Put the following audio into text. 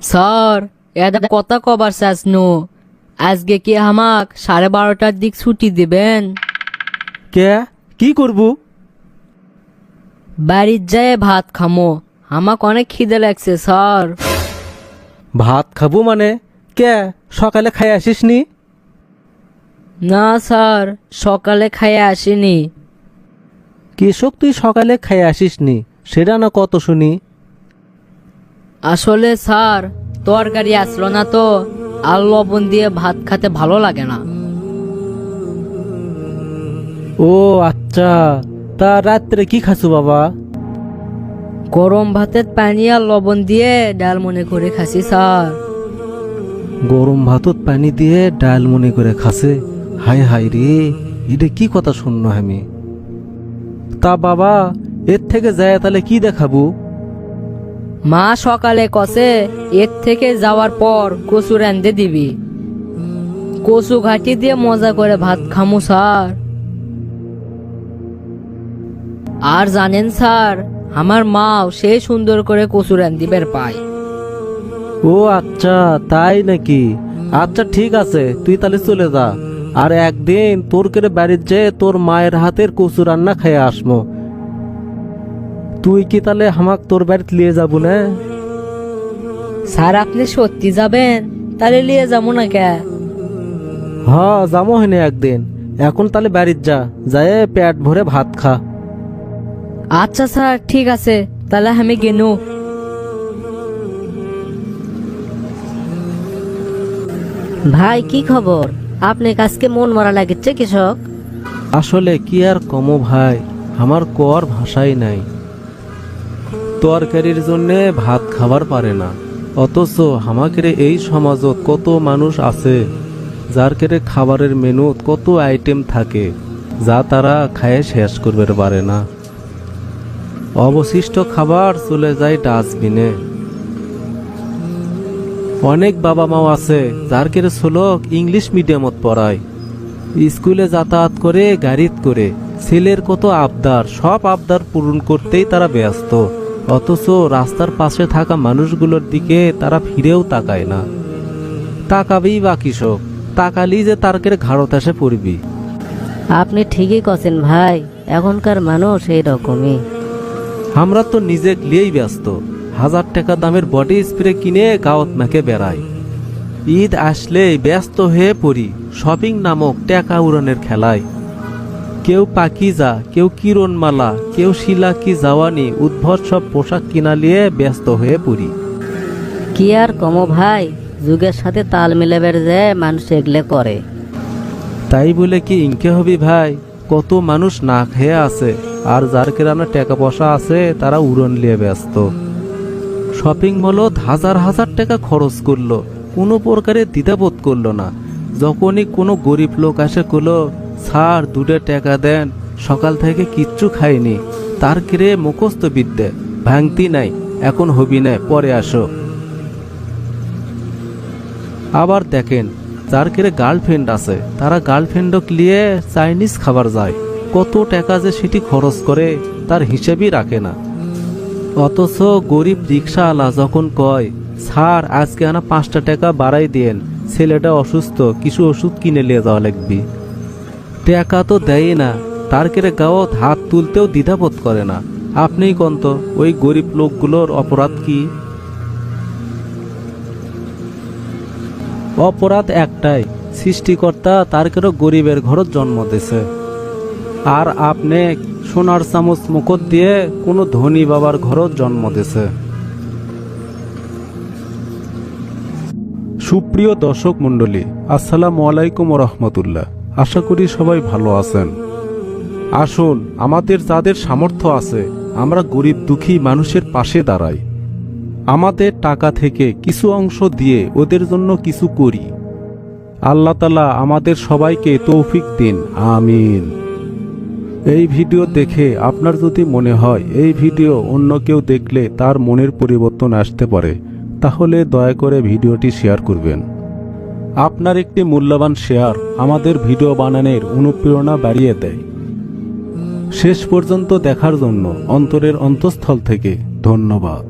Sir এটা কথা কবার চাসনু আজকে কি আমাক 12:30টার দিক ছুটি দিবেন? কে কি করব? বাড়ির যায় ভাত খামো, আমাক অনেক খিদে লাগছে স্যার। ভাত খাবো মানে কে সকালে খাই আসিস নি? না স্যার, সকালে খাইয়ে আসিনি। কৃষক তুই সকালে খাই আসিস নি সেটা না কত শুনি। আসলে স্যার তরকারি আসলো না তো, আর লবণ দিয়ে ভাত খেতে ভালো লাগে না। ও আচ্ছা, তা রাত্রে কি খাসু বাবা? গরম ভাতের পানি আর লবণ দিয়ে ডাল মনে করে খাসি স্যার। গরম ভাতত পানি দিয়ে ডাল মনে করে খাসে? হাই হাই রে, এটা কি কথা শুনলো আমি। তা বাবা এর থেকে যায় তাহলে কি দেখাবো? মা সকালে কষে এর থেকে যাওয়ার পর কচু রান্ধে দিবি, কচু ঘাটি দিয়ে মজা করে ভাত খামু স্যার। আর জানেন স্যার, আমার মাও সেই সুন্দর করে কচু রান্ধিবার পায়। ও আচ্ছা তাই নাকি? আচ্ছা ঠিক আছে, তুই তাহলে চলে যা, আর একদিন তোর করে বাড়ির যে তোর মায়ের হাতের কচু রান্না খেয়ে আসমো। তুই কি তাহলে হামাক তোর বাড়িতে নিয়ে যাবো না? স্যার আপনি সত্যি যাবেন? তাহলে নিয়ে যাবো না কে? হ্যাঁ যাবো হেনে একদিন। এখন তাহলে বাড়ির যা, যায় পেট ভরে ভাত খা। আচ্ছা স্যার ঠিক আছে, তাহলে আমি গেনু। ভাই কি খবর? আপনি কাজকে মন মরা লাগছে কৃষক। আসলে কি আর কমো ভাই, আমার কর ভাষাই নাই। তরকারির জন্যে ভাত খাবার পারে না, অথচ হামাকেরে এই সমাজত কত মানুষ আছে যার কেরে খাবারের মেনুত কত আইটেম থাকে যা তারা খায় শেষ করবে পারে না। অবশিষ্ট খাবার চলে যায় ডাস্টবিনে। অনেক বাবা মাও আছে যার কেরে ছোলক ইংলিশ মিডিয়ামত পড়ায়, স্কুলে যাতায়াত করে গাড়িত করে, ছেলের কত আবদার, সব আবদার পূরণ করতেই তারা ব্যস্ত, অথচ রাস্তার পাশে থাকা মানুষগুলোর দিকে তারা ফিরেও তাকায় না। তাকাবেই বা কৃষক, তাকালি যে তার কেরে ঘাড়ত এসে পড়বি। আপনি ঠিকই কছেন ভাই, এখনকার মানুষ এই রকমই। আমরা তো নিজে লিয়েই ব্যস্ত, 1000 টাকা দামের বডি স্প্রে কিনে গাঁত মেখে বেড়াই। ঈদ আসলেই ব্যস্ত হয়ে পড়ি শপিং নামক টাকা উড়ানের খেলায়। কেউ পাকিজা, কেউ কিরণমালা, কেউ শিলা কি জাওয়ানি উদ্ভট সব পোশাক কিনা নিয়ে ব্যস্ত হয়ে পড়ি। কি আর কমো ভাই, যুগের সাথে তাল মিলাবার যে মানুষ এগলে করে। তাই বলে কি ইনকে হবি ভাই? কত মানুষ না খেয়ে আছে, আর যার কেরানা টাকা পয়সা আছে তারা উড়ন নিয়ে ব্যস্ত। শপিং মলত হাজার হাজার টাকা খরচ করলো, কোনো প্রকারে দ্বিধাবোধ করলো না। যখনই কোনো গরিব লোক আসে করলো, স্যার 2 টাকা দেন, সকাল থেকে কিচ্ছু খাইনি, তার কেড়ে মুখস্থ বিদ্যে, ভাঙতি নাই, এখন হবি না, পরে আসো। আবার দেখেন যার কেড়ে গার্লফ্রেন্ড আছে, তারা গার্লফ্রেন্ডক নিয়ে চাইনিজ খাবার যায়, কত টাকা যে সেটি খরচ করে তার হিসেবই রাখে না। অথচ গরিব রিক্সাওয়ালা যখন কয়, স্যার আজকে আনা 5 টাকা বাড়াই দেন, ছেলেটা অসুস্থ, কিছু ওষুধ কিনে নিয়ে যাওয়া লাগবে, টাকা তো দেয় না, তার কেড়ে গাঁত হাত তুলতেও দ্বিধাবোধ করে না। আপনিই কোন তো ওই গরিব লোকগুলোর অপরাধ কি? অপরাধ একটাই, সৃষ্টিকর্তা তার কেড়ে গরিবের ঘরত জন্ম দিছে, আর আপনি সোনার চামচ মুখত দিয়ে কোনো ধনী বাবার ঘরত জন্ম দিছে। সুপ্রিয় দর্শক মণ্ডলী, আসসালামু আলাইকুম রহমতুল্লাহ। আশা করি সবাই ভালো আছেন। আসুন আমাদের যাদের সামর্থ্য আছে আমরা গরিব দুঃখী মানুষের পাশে দাঁড়াই, আমাদের টাকা থেকে কিছু অংশ দিয়ে ওদের জন্য কিছু করি। আল্লাহ তাআলা আমাদের সবাইকে তৌফিক দিন, আমিন। এই ভিডিও দেখে আপনার যদি মনে হয় এই ভিডিও অন্য কেউ দেখলে তার মনের পরিবর্তন আসতে পারে, তাহলে দয়া করে ভিডিওটি শেয়ার করবেন। আপনার একটি মূল্যবান শেয়ার আমাদের ভিডিও বানানোর অনুপ্রেরণা বাড়িয়ে দেয়। শেষ পর্যন্ত দেখার জন্য অন্তরের অন্তঃস্থল থেকে ধন্যবাদ।